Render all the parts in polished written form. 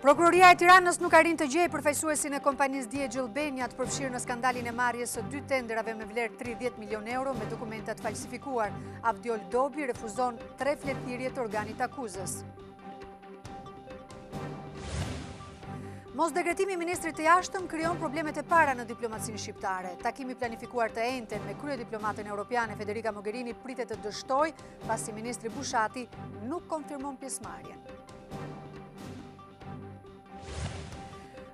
Prokuroria e Tiranës nuk arrin të gjejë përfaqësuesin e kompanisë Djegj Albania të përfshirë në skandalin e marrjes së 2 tenderave me vlerë 30 milion euro me dokumentat falsifikuar. Avdiol Dobi refuzon 3 fletëthirrje të organit akuzës. Mosdekretimi i ministrit të jashtëm krijon problemet e para në diplomacinë shqiptare. Takimi planifikuar të enjten me kryediplomaten europiane Federica Mogherini pritet të dështojë pasi ministri Bushati nuk konfirmon pjesëmarrjen.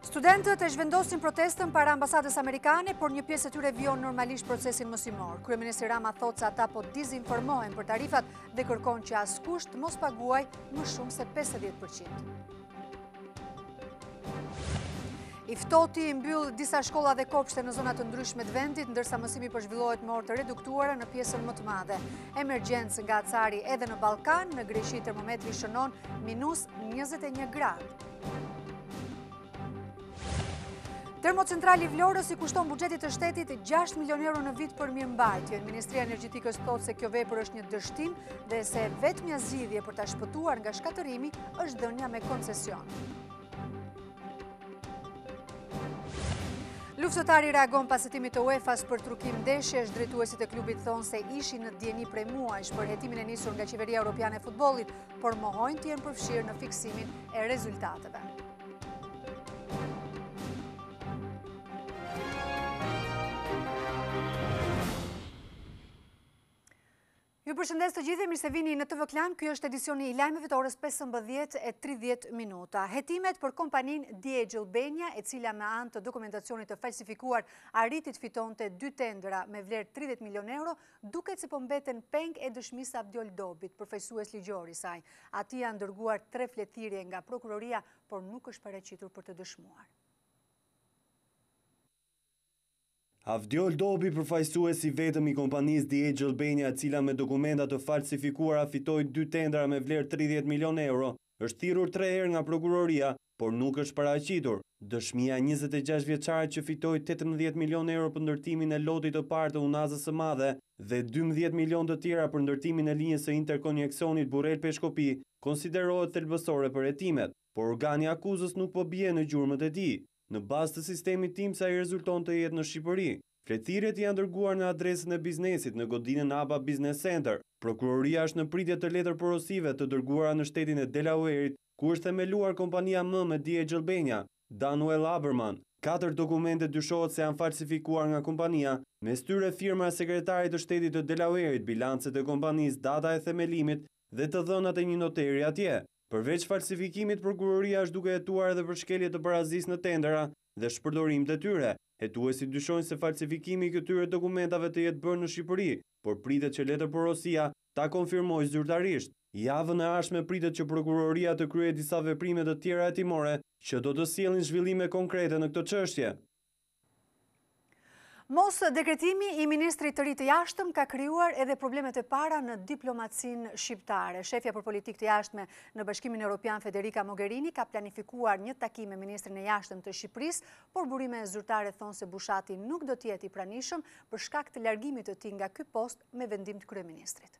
Studentët e zhvendosin protestën para ambasadës amerikane, por një pjesë e tyre vijon normalisht procesin mësimor. Kryeministri Rama thotë se ata po dizinformohen për tarifat dhe kërkon që askush të mos paguaj më shumë se 50%. I ftohti mbyll disa shkolla dhe kopshte në zona të ndryshme të vendit, ndërsa mësimi po zhvillohet me orë të reduktuara në pjesën më të madhe. Emergjencë nga acari edhe në Ballkan, në Greqi termometri shënon -21 gradë. Termocentrali Vlorës i kushton buxhetit të shtetit 6 milion euro në vit për mirëmbajtje. Ministria e Energjetikës thotë se kjo vepër është një dështim dhe se vetmja zgjidhje për ta shpëtuar nga shkatërimi është dhënia me koncesion. Luftëtari reagon pas hetimit të UEFA-s për trukim ndeshjesh. Drejtuesit e klubit thonë se ishin në dieni prej muajsh për hetimin e nisur nga Qeveria Europiane e Futbollit, por mohojnë të jenë përfshirë në fiksimin e rezultateve. Ju përshëndes të gjithë, mirë se vini në TV Klan. Ky është edicioni i lajmeve të orës 15:30. Hetimet për kompaninë Djegj Albania, e cila me anë të dokumentacionit të falsifikuar arriti të fitonte 2 tendera me vlerë 30 milion euro, duket se po mbeten peng e dëshmisë Avdiol Dobit, përfaqësues ligjor i saj. Ati janë dërguar 3 fletëthirrje nga prokuroria, por nuk është paraqitur për të dëshmuar. Avdiol Dobi, përfaqësuesi vetëm i kompanisë Djegj Albania, e cila me dokumenta të falsifikuara fitoi 2 tendera me vlerë 30 milion euro, është thirrur 3 herë nga prokuroria, por nuk është paraqitur. Dëshmia 26 vjeçare që fitoi 18 milion euro për ndërtimin e lotit të parë të Unazës së Madhe dhe 12 milion të tjera për ndërtimin e linjës së interkoneksionit Burrel-Peshkopi, konsiderohet thelbësore për hetimet, por organi akuzës nuk po bie në gjurmët e tij. Në bazë të sistemit tim sa i rezulton të jetë në Shqipëri. Fletëthirrjet janë dërguar në adresën e biznesit në godinën ABA Business Center. Prokuroria është në pritje të letër porosive të dërguara në shtetin e Delawareit, ku është themeluar kompania M me Djegj Albania, Danuel Haberman. 4 dokumente dyshohet se janë falsifikuar nga kompania, mes tyre firma e sekretarit të shtetit të Delawareit, bilancet e kompanisë, data e themelimit dhe të dhënat e një noteri atje. Përveç falsifikimit, prokuroria është duke hetuar edhe për shkelje të barazisë në tendera dhe shpërdorim të tyre. Hetuesit dyshojnë se falsifikimi i këtyre dokumentave të jetë bërë në Shqipëri, por pritet që letërporosia ta konfirmojë zyrtarisht. Javën e ardhshme pritet që prokuroria të kryejë disa veprime të tjera hetimore që do të sjellin zhvillime konkrete në këtë çështje. Mos dekretimi i ministrit të ri të jashtëm ka krijuar edhe problemet e para në diplomacinë shqiptare. Shefja për politikë të jashtme në Bashkimin Evropian Federica Mogherini ka planifikuar një takim me ministrin e jashtëm të Shqipërisë, por burime zyrtare thonë se Bushati nuk do të jetë i pranishëm për shkak të largimit të tij nga ky post me vendim të kryeministrit.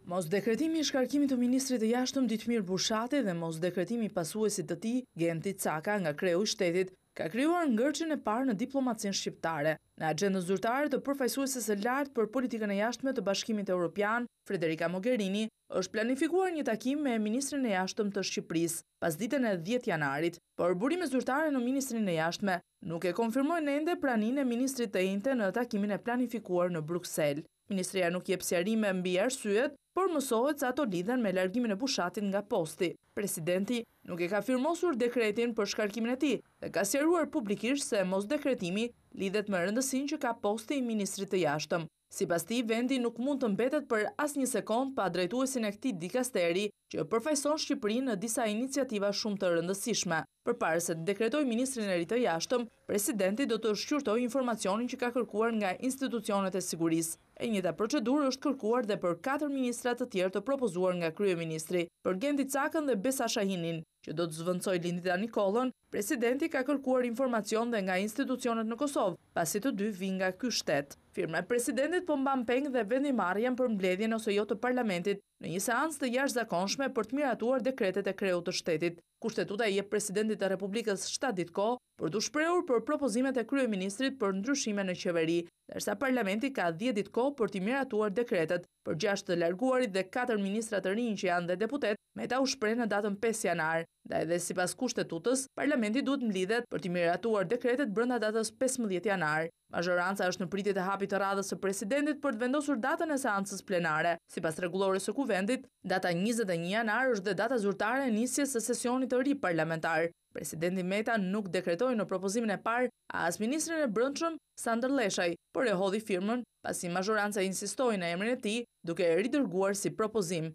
Mos dekretimi i shkarkimit të ministrit të jashtëm Ditmir Bushati dhe mos dekretimi i pasuesit të tij Genti Caka nga kreu i shtetit ka krijuar ngërçin e parë në diplomacinë shqiptare. Në agjendën zyrtare të përfaqësueses së lartë për politikën e jashtme të Bashkimit Evropian, Federica Mogherini, është planifikuar një takim me ministrin e jashtëm të Shqipërisë pas ditën e 10 janarit, por burime zyrtare në ministrin e jashtme nuk e konfirmojnë ende praninë e ministrit të enjte në takimin e planifikuar në Bruksel. Ministria nuk jep sqarime mbi arsyet, por mësohet se ato lidhen me largimin e Bushatit nga posti. Presidenti nuk e ka firmosur dekretin për shkarkimin e tij dhe ka sqaruar publikisht se mos dekretimi lidhet me rëndësinë që ka posti i ministrit të jashtëm. Sipas tij, vendi nuk mund të mbetet për asnjë sekond pa drejtuesin e këtij dikasteri që përfaqëson Shqipërinë në disa iniciativa shumë të rëndësishme. Përpara se të dekretojë ministrin e ri të jashtëm, presidenti do të shqyrtojë informacionin që ka kërkuar nga institucionet e sigurisë. E njëjta procedurë është kërkuar dhe për 4 ministra të tjerë të propozuar nga kryeministri, për Genti Cakën dhe Besa Shahinin, që do të zvendçojë lindjen e Nikollën, presidenti ka kërkuar informacion dhe nga institucionet në Kosovë, pasi të dy vijnë nga ky shtet. Firma e presidentit po mban peng dhe vendimarrjen për mbledhjen ose jo të parlamentit në një seancë të jashtëzakonshme për të miratuar dekretet e kreut të shtetit. Kushtetuta i jep presidentit të Republikës 7 ditë kohë për të shprehur për propozimet e kryeministrit për ndryshime në qeveri, ndërsa parlamenti ka 10 ditë kohë për të miratuar dekretet. Për 6 të larguarit dhe 4 ministra të rinj që janë dhe deputet, meta u shpreh në datën 5 janar. Dhe edhe sipas kushtetutës, parlamenti duhet mlidhet për të miratuar dekretet brenda datës 15 janar. Mazhoranca është në pritje të hapit të radhës së presidentit për të vendosur datën e seancës plenare. Sipas rregullores së kuvendit, data 21 janar është dhe data zyrtare e nisjes së sesionit të ri parlamentar. Presidenti Meta nuk dekretoi në propozimin e parë as ministrin e brendshëm Sandër Leshaj, por e hodhi firmën pasi mazhoranca insistoi në emrin e tij, duke e ridërguar si propozim.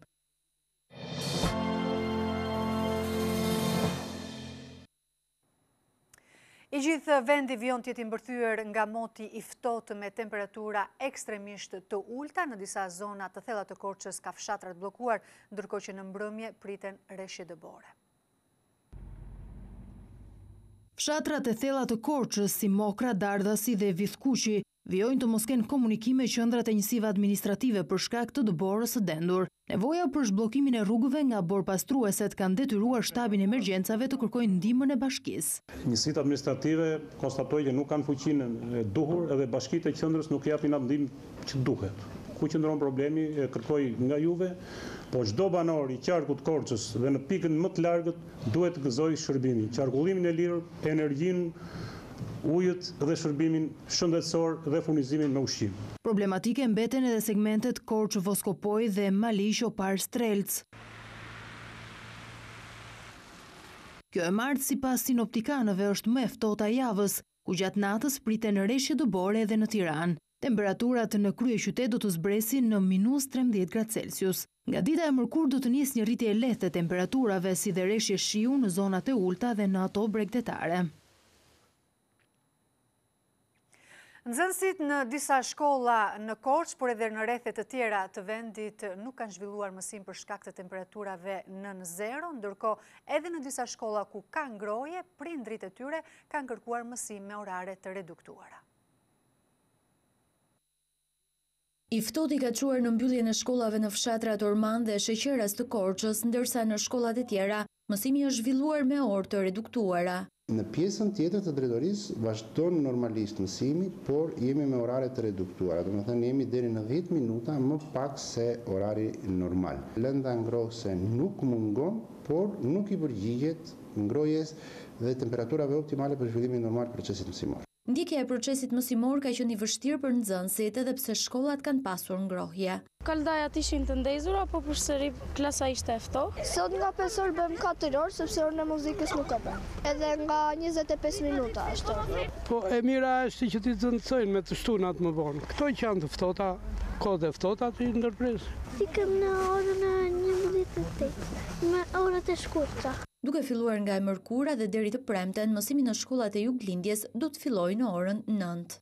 I gjithë vendi vijon të jetë mbërthyer nga moti i ftohtë me temperatura ekstremisht të ulta. Në disa zona të thella të Korçës ka fshatra të bllokuar, ndërkohë që në mbrëmje priten rreshje dëbore. Fshatrat e thella të Korçës si Mokra, Dardhasi dhe Vithkuqi vijojnë të mos kenë komunikime qendrat e njësive administrative për shkak të dëborës së dendur. Nevoja për zhbllokimin e rrugëve nga borpastrueset kanë detyruar shtabin e emergjencave të kërkojnë ndihmën e bashkisë. Njësitë administrative konstatojnë që nuk kanë fuqinë e duhur edhe bashkitë e qendrës nuk japin atë ndihmë që duhet. Ku qëndron problemi, kërkoj nga juve, po çdo banor i qarkut Korçës dhe në pikën më të largët duhet të gëzojë shërbimin, qarkullimin e lirë, energjinë, ujët dhe shërbimin shëndetësor dhe furnizimin me ushqim. Problematike mbeten edhe segmentet Korçë-Voskopoj dhe Maliq-Opar-Strelc. Kjo e martë sipas sinoptikanëve është më e ftohta e javës, ku gjatë natës priten rreshje dëbore edhe në Tiranë. Temperaturat në kryeqytet do të zbresin në -13°C. Nga dita e mërkurë do të nisë një rritje e lehtë e temperaturave si dhe rreshje shiu në zonat e ulta dhe në ato bregdetare. Nxënësit në disa shkolla në Korçë, por edhe në rrethet të tjera të vendit nuk kanë zhvilluar mësim për shkak të temperaturave nën zero, ndërkohë edhe në disa shkolla ku ka ngrohje, prindrit e tyre kanë kërkuar mësim me orare të reduktuara. I ftohtë ka çuar në mbylljen e shkollave në fshatrat Orman dhe Sheqeras të Korçës, ndërsa në shkollat e tjera mësimi është zhvilluar me orë të reduktuara. Në pjesën tjetër të drejtorisë vazhdon normalisht mësimi, por jemi me orare të reduktuara. Do të thënë jemi deri në 10 minuta më pak se orari normal. Lënda ngrohëse nuk mungon, por nuk i përgjigjet ngrohjes dhe temperaturave optimale për zhvillimin normal të procesit mësimor. Ndjekja e procesit mësimor ka qenë i vështirë për nxënësit edhe pse shkollat kanë pasur ngrohje. Kalendajat ishin të ndezura, po përsëri klasa ishte e ftohtë. Sot nga 5 orë bëm 4 orë, sepse orën e muzikës nuk ka bën. Edhe nga 25 minuta ashtu. Po e mira është që ti nxënësojnë me të shtunat më vonë. Këto që janë të ftohta, kohët e ftohta ti ndërpres. Ikëm në orën e 11:08, me orët e shkurtra. Duke filluar nga e mërkura dhe deri të premten, mësimi në shkollat e Juglindjes do të fillojë në orën 9.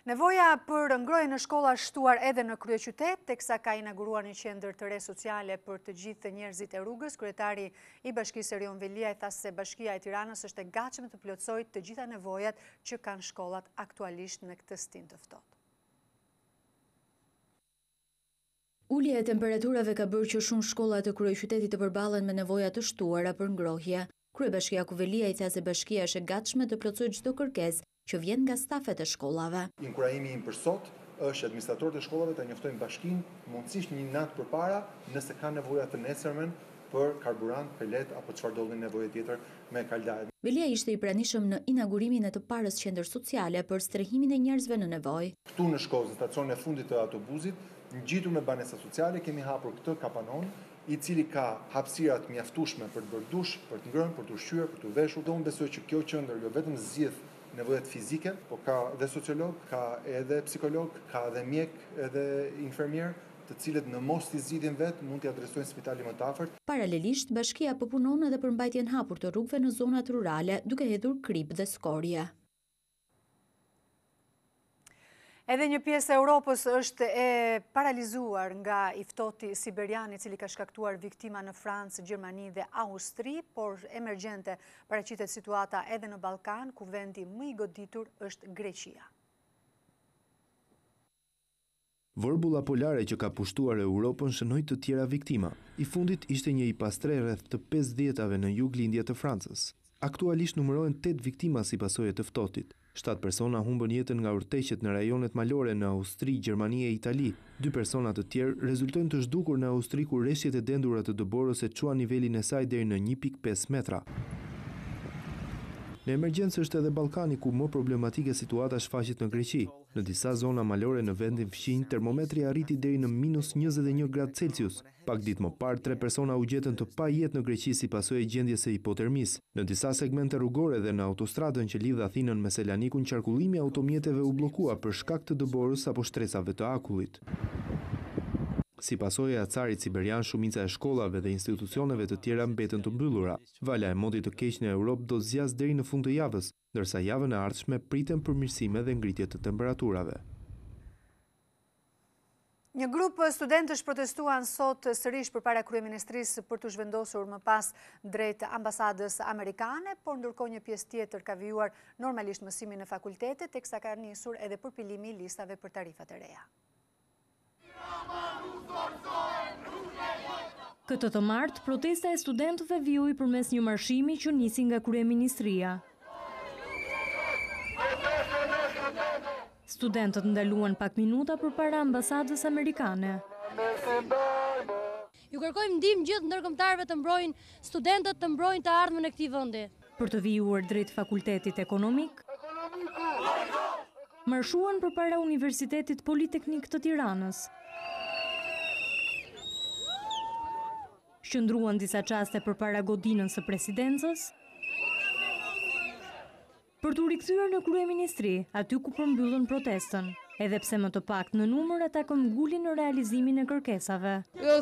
Nevoja për ngrohje në shkolla shtuar edhe në kryeqytet, teksa ka inauguruar një qendër të re sociale për të gjithë njerëzit e rrugës. Kryetari i Bashkisë Erion Velia i tha se Bashkia e Tiranës është e gatshme të plotësojë të gjitha nevojat që kanë shkollat aktualisht në këtë stin të ftohtë. Ulja e temperaturave ka bërë që shumë shkolla të kryeqytetit të përballen me nevoja të shtuara për ngrohje. Kryebashkia Velia i tha se bashkia është e gatshme të plotësojë çdo kërkesë që vjen nga stafet e shkollave. Inkurajimi im për sot është administratorët e shkollave të njoftojnë bashkinë mundësisht një natë përpara nëse kanë nevoja të nesërmen për karburant, pelet apo çfarë do nevojë tjetër me kaldaje. Velia ishte i pranishëm në inaugurimin e të parës qendër sociale për strehimin e njerëzve në nevojë. Këtu në Shkozë, në stacionin e fundit të autobusit, ngjitur me banesa sociale, kemi hapur këtë kapanon, i cili ka hapësirat mjaftueshme për të bërë dush, për të ngrënë, për të ushqyer, për të veshur. Do unë besoj që kjo qendër jo vetëm zgjidh nevojat fizike, po ka dhe sociolog, ka edhe psikolog, ka edhe mjek, edhe infermier, të cilët në mos t'i zgjidhin vetë mund t'i adresojnë spitalin më të afërt. Paralelisht, bashkia po punon edhe për mbajtjen hapur të rrugëve në zonat rurale, duke hedhur krip dhe skorje. Edhe një pjesë e Europës është e paralizuar nga i ftohti siberian i cili ka shkaktuar viktima në Francë, Gjermani dhe Austri, por emergjente paraqitet situata edhe në Ballkan, ku vendi më i goditur është Greqia. Vërbulla polare që ka pushtuar Europën shënoi të tjera viktima. I fundit ishte një i pastre rreth të 50-ave në juglindje të Francës. Aktualisht numërohen 8 viktima si pasojë të ftohtit. 7 persona humbën jetën nga urtëqet në rajonet malore në Austri, Gjermani e Itali. 2 persona të tjerë rezultojnë të zhdukur në Austri ku rreshjet e dendura të dëborës e çuan nivelin e saj deri në 1.5 metra. Në emergjencë është edhe Ballkani ku më problematike situata shfaqet në Greqi. Në disa zona malore në vendin fqinj termometri arriti deri në -21°C. Pak ditë më parë 3 persona u gjetën të pajetë në Greqi si pasojë e gjendjes së hipotermisë. Në disa segmente rrugore dhe në autostradën që lidh Athinën me Selanikun, qarkullimi i automjeteve u bllokua për shkak të dëborës apo shtresave të akullit. Si pasojë e acarit siberian, shumica e shkollave dhe institucioneve të tjera mbeten të mbyllura. Vala e modit të keq në Europë do zgjas deri në fund të javës, ndërsa javën e ardhshme priten përmirësime dhe ngritje të temperaturave. Një grup studentësh protestuan sot sërish përpara kryeministrisë për të zhvendosur më pas drejt ambasadës amerikane, por ndërkohë një pjesë tjetër ka vijuar normalisht mësimin në fakultete, teksa ka nisur edhe përpilimi i listave për tarifat e reja. Këtë të martë, protesta e studentëve vijoi përmes një marshimi që nisi nga kryeministria. Studentët ndaluan pak minuta përpara ambasadës amerikane. Ju kërkojmë ndihmë gjithë ndërkombëtarëve të mbrojnë studentët, të mbrojnë të ardhmen e këtij vendi. Për të vijuar drejt fakultetit ekonomik, marshuan përpara Universitetit Politeknik të Tiranës. Qëndruan disa qaste përpara godinën së presidencës, për t'u rikthyer në kryeministri, aty ku përmbyllën protestën. Edhe pse më të pak në numër ata këmbgulin në realizimin e kërkesave.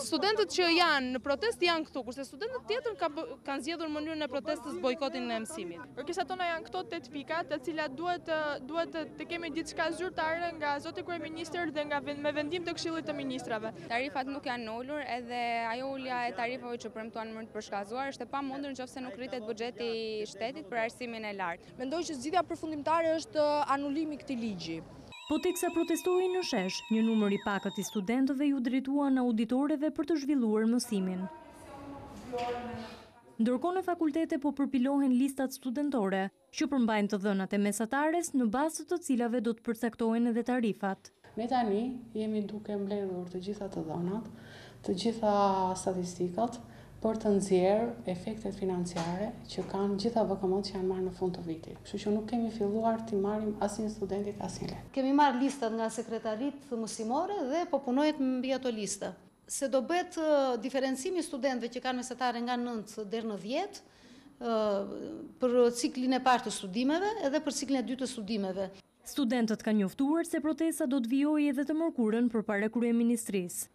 Studentët që janë në protest janë këtu, kurse studentët tjetër kanë zgjedhur mënyrën e protestës bojkotin e mësimit. Kërkesat tona janë këto 8 pika, të cilat duhet të kemi diçka zyrtare nga zoti kryeministër dhe me vendim të Këshillit të Ministrave. Tarifat nuk janë ulur, edhe ajo ulja e tarifave që premtuan më të përshkallëzuar është e pamundur nëse nuk rritet buxheti i shtetit për arsimin e lartë. Mendoj që zgjidhja përfundimtare është anulimi i këtij ligji. Po teksa protestohej në shesh, një numër i pakët i studentëve ju drejtuan auditoreve për të zhvilluar mësimin. Ndërkohë në fakultete po përpilohen listat studentore, që përmbajnë të dhënat e mesatares në bazë të cilave do të përcaktohen edhe tarifat. Ne tani jemi duke mbledhur të gjitha të dhënat, të gjitha statistikat, për të nxjerrë efektet financiare që kanë gjitha VKM-t që janë marrë në fund të vitit. Kështu që nuk kemi filluar t'i marrim asnjë studentit asnjë lek. Kemi marrë listat nga sekretaritë mësimore dhe po punohet mbi ato lista. Se do bëhet diferencimi studentëve që kanë mesatare nga 9 deri në 10 për ciklin e parë të studimeve edhe për ciklin e dytë të studimeve. Studentët kanë njoftuar se protesta do të vijojë edhe të mërkurën përpara kryeministrisë.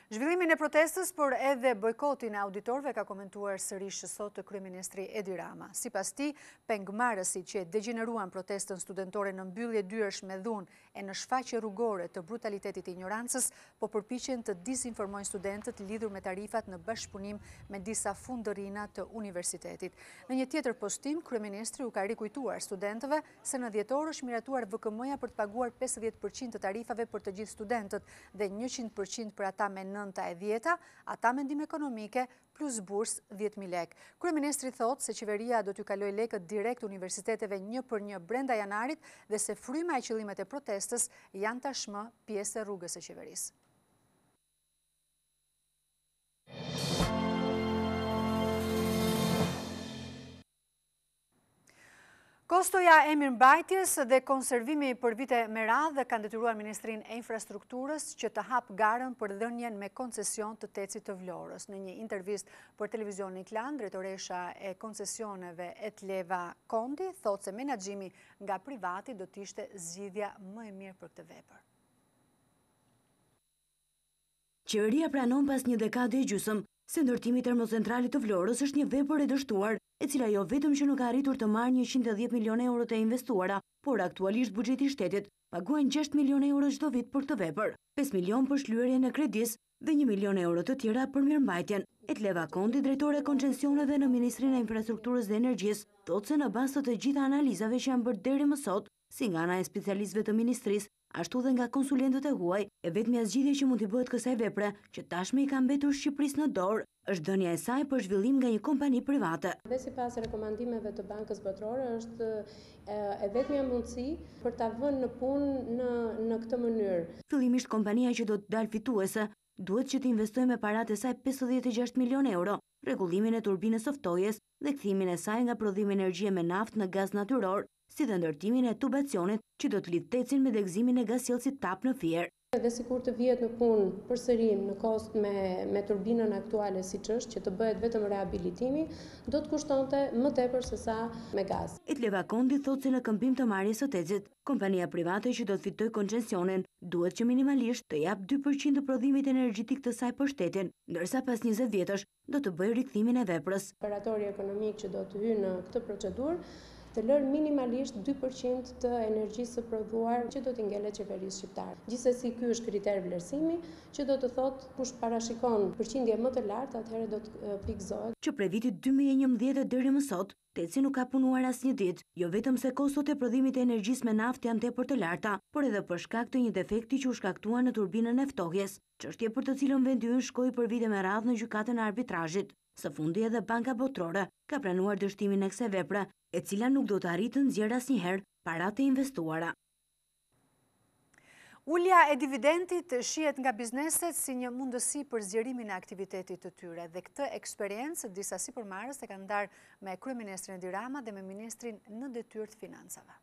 Zhvillimin e protestës, por edhe bojkotin e auditorëve ka komentuar sërish sot kryeministri Edi Rama. Sipas tij, pengëmarrësit që degeneruan protestën studentore në mbyllje dyersh me dhunë e në shfaqje rrugore të brutalitetit të ignorancës, po përpiqen të dizinformojnë studentët lidhur me tarifat në bashkëpunim me disa fundërina të universitetit. Në një tjetër postim, kryeministri u ka rikujtuar studentëve se në dhjetor është miratuar VKM-ja për të paguar 50% të tarifave për të gjithë studentët dhe 100% për ata me 9 e 10, ata me ndihmë ekonomike plus burs 10.000 lek. Kryeministri thotë se qeveria do t'ju kaloj lekët direkt universiteteve 1 për 1 brenda janarit dhe se fryma e qëllimet e protestës janë tashmë pjesë e rrugës së qeverisë. Kostoja e mirëmbajtjes dhe konservimi për vite me radhë kanë detyruar Ministrinë e Infrastrukturës që të hap garën për dhënien me koncesion të tecit të Vlorës. Në një intervistë për televizionin Klan, drejtoresha e koncesioneve Etleva Kondi thotë se menaxhimi nga privati do të ishte zgjidhja më e mirë për këtë vepër. Qeveria pranon pas një dekade e gjysmë se ndërtimi i termocentralit të Vlorës është një vepër e dështuar e cila jo vetëm që nuk ka arritur të marrë 110 milion euro të investuara, por aktualisht buxheti i shtetit paguajnë 6 milion euro çdo vit për këtë vepër, 5 milion për shlyerjen e kredisë dhe 1 milion euro të tjera për mirëmbajtjen. Edleva Kondi, drejtore e koncesioneve në Ministrinë e Infrastrukturës dhe Energjisë, thotë se në bazë të gjitha analizave që janë bërë deri më sot, si nga ana e specialistëve të ministrisë, ashtu dhe nga konsulentët e huaj, e vetmja zgjidhje që mund t'i bëhet kësaj vepre, që tashmë i ka mbetur Shqipërisë në dorë, është dhënia e saj për zhvillim nga një kompani private. Dhe sipas rekomandimeve të Bankës Botërore është e vetmja mundësi për ta vënë në punë në këtë mënyrë. Fillimisht kompania që do të dalë fituese duhet që të investojë me paratë e saj 56 milion euro, rregullimin e turbinës së ftojes dhe kthimin e saj nga prodhimi energjie me naftë në gaz natyror, si dhe ndërtimin e tubacionit që do të lidh tecin me degëzimin e gasjellësit TAP në Fier. Dhe sikur të vihet në punë përsëri në kost me turbinën aktuale siç është, që të bëhet vetëm rehabilitimi, do të kushtonte më tepër se sa me gaz. Edleva Kondi thotë se në këmbim të marrjes së tecit, kompania private që do të fitojë koncesionin duhet që minimalisht të jap 2% të prodhimit energjetik të saj për shtetin, ndërsa pas 20 vjetësh do të bëjë rikthimin e veprës. Operatori ekonomik që do të hyjë në këtë procedurë të lërë minimalisht 2% të energjisë së prodhuar që do t'i ngelet qeverisë shqiptare. Gjithsesi ky është kriter vlerësimi që do të thotë kush parashikon përqindje më të lartë, atëherë do të pikëzohet. Që prej vitit 2011 deri më sot, teci nuk ka punuar asnjë ditë, jo vetëm se kostot e prodhimit e energjisë me naftë janë tepër të larta, por edhe për shkak të një defekti që u shkaktua në turbinën e ftohjes, çështje për të cilën vendi ynë shkoi për vite me radhë në gjykatën e arbitrazhit. Së fundi edhe Banka Botërore ka pranuar dështimin e kësaj vepre, e cila nuk do të arrijë të nxjerrë asnjëherë paratë e investuara. Ulja e dividendit shihet nga bizneset si një mundësi për zgjerimin e aktivitetit të tyre dhe këtë eksperiencë disa sipërmarrës e kanë ndarë me kryeministrin Edi Rama dhe me ministrin në detyrë të financave.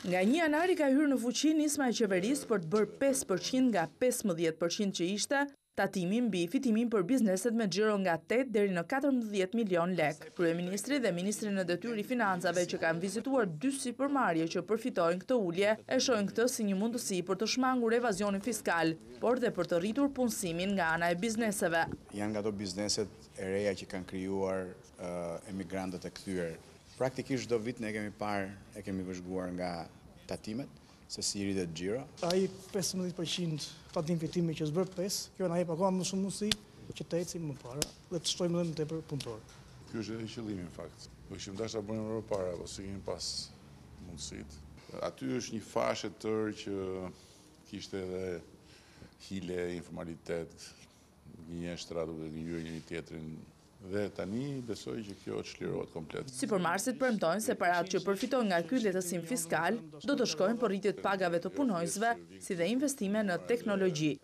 Nga 1 janari ka hyrë në fuqi nisma e qeverisë për të bërë 5% nga 15% që ishte tatimin mbi fitimin për bizneset me xhiro nga 8 deri në 14 milion lek. Kryeministri dhe ministri në detyrë i financave që kanë vizituar 2 sipërmarrje që përfitojnë këtë ulje, e shohin këtë si një mundësi për të shmangur evazionin fiskal, por dhe për të rritur punësimin nga ana e bizneseve. Janë nga ato bizneset e reja që kanë krijuar emigrantët e kthyer. Praktikisht çdo vit ne kemi parë e kemi vëzhguar nga tatimet se si rritet xhiro. Ai 15% tatim fitimi që s'bër 5, kjo na jep akoma më shumë mundësi që të ecim më para dhe të shtojmë edhe më tepër punëtor. Ky është edhe qëllimi në fakt. Do kishim dashur ta bënim më parë, po si kemi pas mundësitë. Aty është një fashë tërë që kishte edhe hile, informalitet, gënjeshtra duke gënjur njëri tjetrin. Dhe tani besoj që kjo të çlirohet komplet. Sipërmarrësit premtojnë se paratë që përfitojnë nga ky lehtësim fiskal do të shkojnë për rritje të pagave të punonjësve, si dhe investime në teknologji.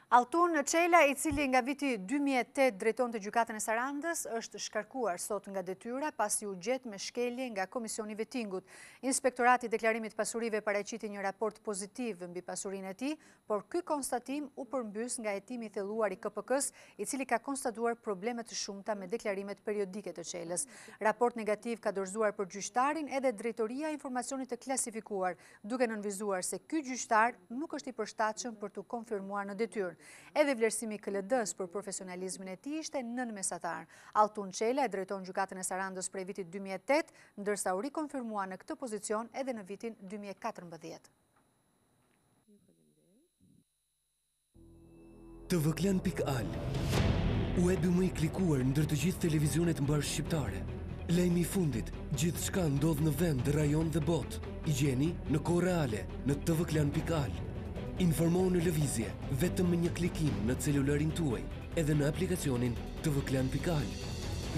Altun Çela, i cili nga viti 2008 drejton të gjykatën e Sarandës, është shkarkuar sot nga detyra pasi u gjet me shkelje nga Komisioni i Vetingut. Inspektorati i Deklarimit të Pasurive paraqiti një raport pozitiv mbi pasurinë e tij, por ky konstatim u përmbys nga hetimi i thelluar i KPK-s, i cili ka konstatuar probleme të shumta me deklarimet periodike të Çelës. Raport negativ ka dorëzuar për gjyqtarin edhe Drejtoria e Informacionit të Klasifikuar, duke nënvizuar se ky gjyqtar nuk është i përshtatshëm për të konfirmuar në detyrë. Edhe vlerësimi KLD-s për profesionalizmin e tij ishte nënmesatar. Altun Çela e drejton gjykatën e Sarandës prej vitit 2008, ndërsa u rikonfirmua në këtë pozicion edhe në vitin 2014. tvklan.al, webi më i klikuar ndër të gjithë televizionet mbar shqiptare. Lajmi i fundit, gjithçka ndodh në vend, rajon dhe botë. I gjeni në kohë reale në tvklan.al. Informohu në lëvizje vetëm me një klikim në celularin tuaj, edhe në aplikacionin tvklan.al.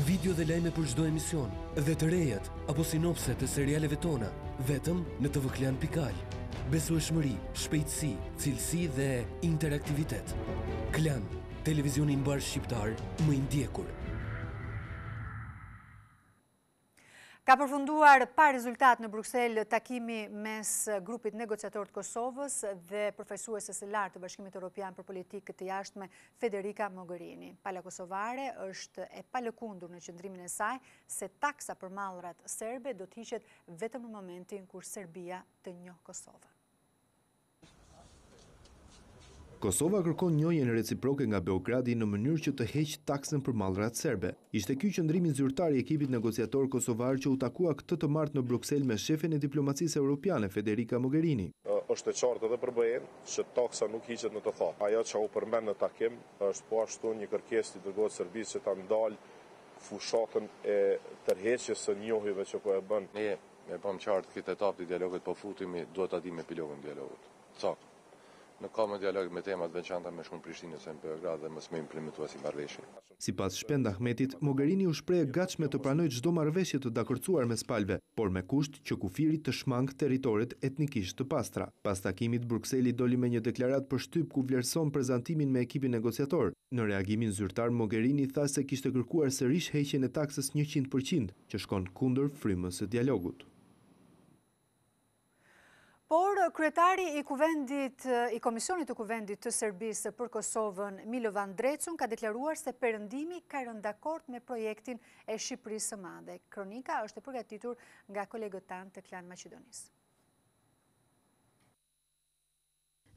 Video dhe lajme për çdo emision, dhe të rejat apo sinopse të serialeve tona, vetëm në tvklan.al. Besueshmëri, shpejtësi, cilësi dhe interaktivitet. Klan, televizioni mbar shqiptar më i ndjekur. Ka përfunduar pa rezultat në Bruksel takimi mes grupit negociator të Kosovës dhe përfaqësueses së lartë të Bashkimit Evropian për politikë të jashtme Federica Mogherini. Pala kosovare është e palëkundur në qëndrimin e saj se taksa për mallrat serbe do të hiqet vetëm në momentin kur Serbia të njohë Kosovën. Kosova kërkon njojën reciproke nga Beogradi në mënyrë që të heqë taksën për mallrat serbe. Ishte ky qëndrimi zyrtar i ekipit negociator kosovar që u takua këtë të martë në Bruksel me shefin e diplomacisë europiane Federica Mogherini. Është e qartë edhe për BE-n që taksa nuk hiqet në të thatë. Ajo që u përmend në takim është po ashtu një kërkesë i dërgohet Serbisë që ta ndalë fushatën e tërheqjes së njohjeve që po e bën. Ne e bëm qartë këtë etapë të dialogut, po futemi, duhet ta dimë epilogin e dialogut. Saktë. Në kam dialog me temat veçanta me Shkunë Prishtinës e në Beograd dhe mos me implementua si marrëveshje. Sipas Shpend Ahmetit, Mogherini u shpreh e gatshme të pranojë çdo marrëveshje të dakordsuar mes palëve, por me kusht që kufiri të shmang territoret etnikisht të pastra. Pas takimit, Brukseli doli me një deklaratë për shtyp ku vlerëson prezantimin me ekipin negociator. Në reagimin zyrtar, Mogherini tha se kishte kërkuar sërish heqjen e taksës 100%, që shkon kundër frymës së dialogut. Por, kryetari i Komisionit të Kuvendit të Serbisë për Kosovën, Milovan Drecun, ka deklaruar se Perëndimi ka rënë dakord me projektin e Shqipërisë së Madhe. Kronika është e përgatitur nga kolegët tanë të Klan Maqedonisë.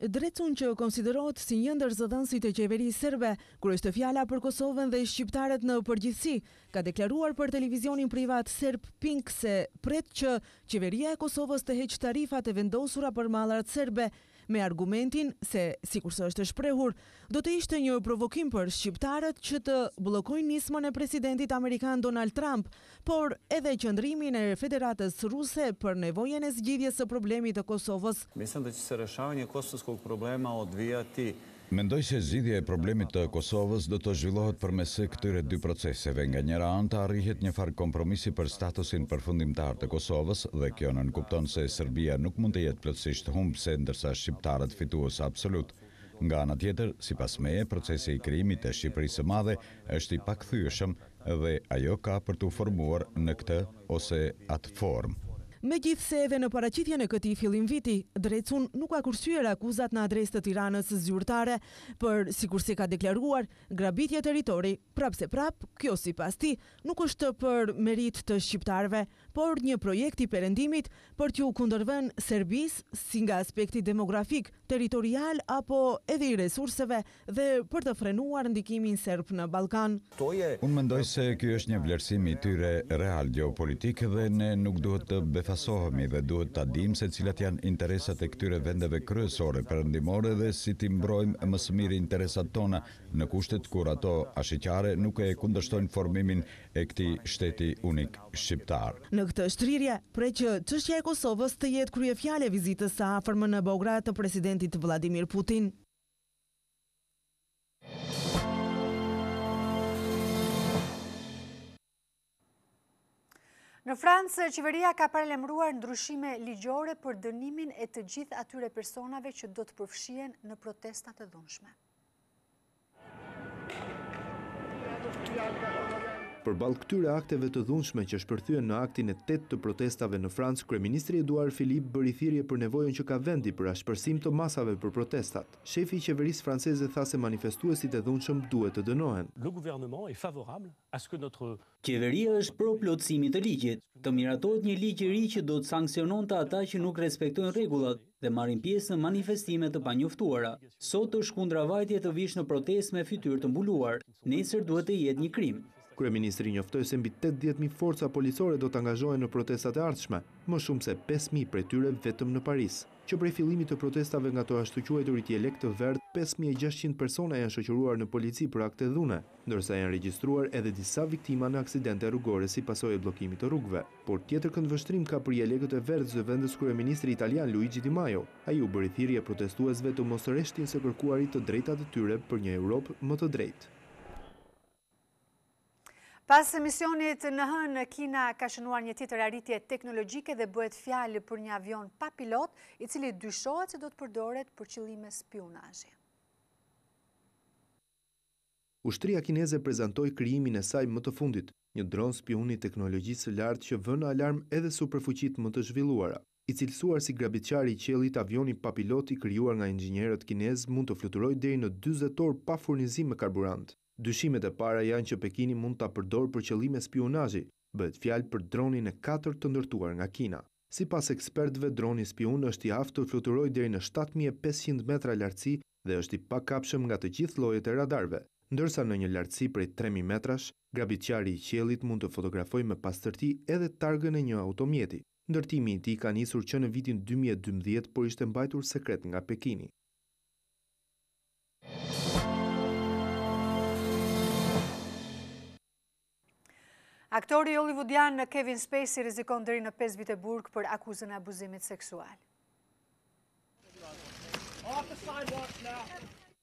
Drecun, që konsiderohet si një ndër zëdhënësit e qeverisë serbe, kryeste fjala për Kosovën dhe shqiptarët në përgjithësi, ka deklaruar për televizionin privat serb Pink se pret që qeveria e Kosovës të heqë tarifat e vendosura për mallrat serbe, me argumentin se, sikurse është e shprehur, do të ishte një provokim për shqiptarët që të bllokojnë nismën e presidentit amerikan Donald Trump, por edhe qëndrimin e Federatës Ruse për nevojën e zgjidhjes së problemit të Kosovës. Mislim da će se rešavanje kosovskog problema odvijati. Mendoj se zgjidhja e problemit të Kosovës do të zhvillohet përmes këtyre dy proceseve. Nga njëra anë të arrihet një farë kompromisi për statusin përfundimtar të Kosovës dhe kjo nënkupton se Serbia nuk mund të jetë plotësisht humbse ndërsa shqiptarët fitues absolut. Nga ana tjetër, sipas meje, procesi i krijimit të Shqipërisë së Madhe është i pakthyeshëm dhe ajo ka për të formuar në këtë ose atë formë. Megjithse edhe në paraqitjen e këtij fillim viti, Drecun nuk ka kursyer akuzat në adresë të Tiranës zyrtare, por sikurse ka deklaruar, grabitja e territori, prapse prap, kjo sipas tij, nuk është për merit të shqiptarëve, por një projekt i perëndimit për t'u kundërvënë Serbisë si nga aspekti demografik, territorial apo edhe i resurseve dhe për të frenuar ndikimin serb në Ballkan. Unë mendoj se ky është një vlerësim i tyre real geopolitik dhe ne nuk duhet të befasohemi dhe duhet ta dimë se cilat janë interesat e këtyre vendeve kryesore perëndimore dhe si ti mbrojmë më së miri interesat tona në kushtet kur ato ashiqare nuk e kundërshtojnë formimin e këtij shteti unik shqiptar. Në këtë shtrirje, prej që çështja e Kosovës të jetë kryefjale e vizitës së afërme në Beograd të presidentit Vladimir Putin. Në Francë, qeveria ka paralajmëruar ndryshime ligjore për dënimin e të gjithë atyre personave që do të përfshihen në protestat e dhunshme. Përballë këtyre akteve të dhunshme që shpërthyen në aktin e 8 të protestave në Francë, kryeministri Edouard Philippe bëri thirrje për nevojën që ka vendi për ashpërsim të masave për protestat. Shefi i qeverisë franceze tha se manifestuesit e dhunshëm duhet të dënohen. Qeveria është pro plotësimit të ligjit. Të miratohet një ligj i ri që do të sankciononte ata që nuk respektojnë rregullat dhe marrin pjesë në manifestime të panjoftuara. Sot është kundravajtje të vish në protestë me fytyrë të mbuluar. Nesër duhet të jetë një krim. Kryeministri njoftoi se mbi 80.000 forca policore do të angazhohen në protestat e ardhshme, më shumë se 5.000 prej tyre vetëm në Paris. Që prej fillimit të protestave nga të ashtu quajturit dialekt të verdh, 5.600 persona janë shoqëruar në polici për akte dhune, ndërsa janë regjistruar edhe disa viktima në aksidente rrugore si pasojë e bllokimit të rrugëve. Por tjetër këndvështrim ka për dialekët e verdh zëvendës kryeministri italian Luigi Di Maio. Ai u bëri thirrje protestuesve të mos rreshtin së kërkuarit të drejtat të tyre për një Europë më të drejtë. Pas misionit në hënë, Kina ka shënuar një tjetër arritje teknologjike dhe bëhet fjalë për një avion pa pilot, i cili dyshohet se do të përdoret për qëllime spionazhi. Ushtria kineze prezantoi krijimin e saj më të fundit, një dron spioni teknologjisë së lartë që vën në alarm edhe superfuqitë më të zhvilluara. I cilësuar si grabitçari i qiellit, avioni pa pilot i krijuar nga inxhinierët kinezë mund të fluturojë deri në 40 orë pa furnizim me karburant. Dyshimet e para janë që Pekini mund ta përdorë për qëllime spionazhi. Bëhet fjalë për dronin e 4 të ndërtuar nga Kina. Sipas ekspertëve, droni spion është i aftë të fluturojë deri në 7500 metra lartësi dhe është i pakapshëm nga të gjithë llojet e radarëve, ndërsa në një lartësi prej 3000 metrash, grabitqari i qiellit mund të fotografojë me pastërti edhe targën e një automjeti. Ndërtimi i tij ka nisur që në vitin 2012, por ishte mbajtur sekret nga Pekini. Aktori hollywoodian Kevin Spacey rrezikon deri në 5 vite burg për akuzën e abuzimit seksual.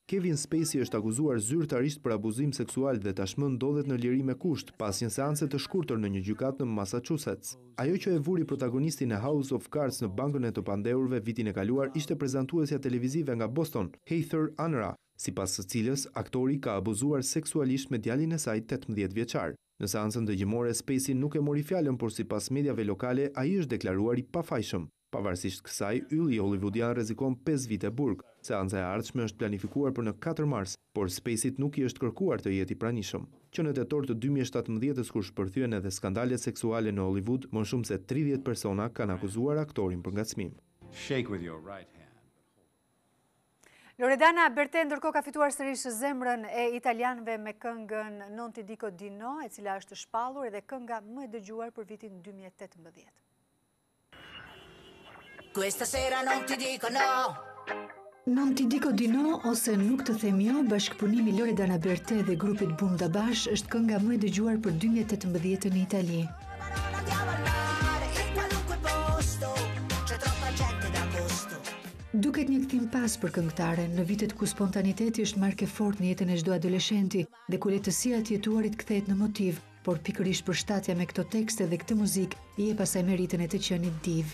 Kevin Spacey është akuzuar zyrtarisht për abuzim seksual dhe tashmë ndodhet në liri me kusht pas një seance të shkurtër në një gjykatë në Massachusetts. Ajo që e vuri protagonistin e House of Cards në bankën e të pandeurve vitin e kaluar ishte prezantuesja televizive nga Boston, Heather Anra, sipas së cilës aktori ka abuzuar seksualisht me djalin e saj 18 vjeçar. Në seancën dëgjimore, Spacey nuk e mori fjalën, por sipas mediave lokale, ai është deklaruar i pafajshëm. Pavarësisht kësaj, ylli hollywoodian rrezikon 5 vite burg. Seanca e ardhshme është planifikuar për në 4 mars, por Spaceyt nuk i është kërkuar të jetë i pranishëm. Që në tetor të 2017-s kur shpërthyen edhe skandalet seksuale në Hollywood, më shumë se 30 persona kanë akuzuar aktorin për ngacmim. Shake with your right hand. Loredana Berthe ndërkohë ka fituar sërish zemrën e italianëve me këngën Non ti dico di no, e cila është shpallur edhe kënga më e dëgjuar për vitin 2018. Questa sera non ti dico no. Non ti dico di no ose nuk të them jo, bashkëpunimi Loredana Berthe dhe grupit Bunda Bash është kënga më e dëgjuar për 2018 në Itali. Duket një kthim pas për këngëtaren në vitet ku spontaniteti është marke fort në jetën e çdo adoleshenti dhe ku lehtësia të jetuarit kthehet në motiv, por pikërisht përshtatja me këto tekste dhe këtë muzikë i jep asaj meritën e të qenit div.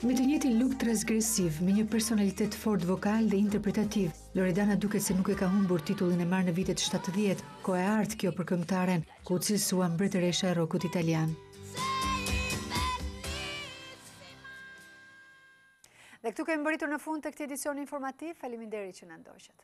Me të njëjtin look transgresiv, me një personalitet fort vokal dhe interpretativ, Loredana duket se nuk e ka humbur titullin e marrë në vitet 70, kohë e artë kjo për këngëtaren, ku cilësua mbretëresha e rockut italian. Dhe këtu kemi mbërritur në fund të këtij edicioni informativ. Faleminderit që na ndoqët.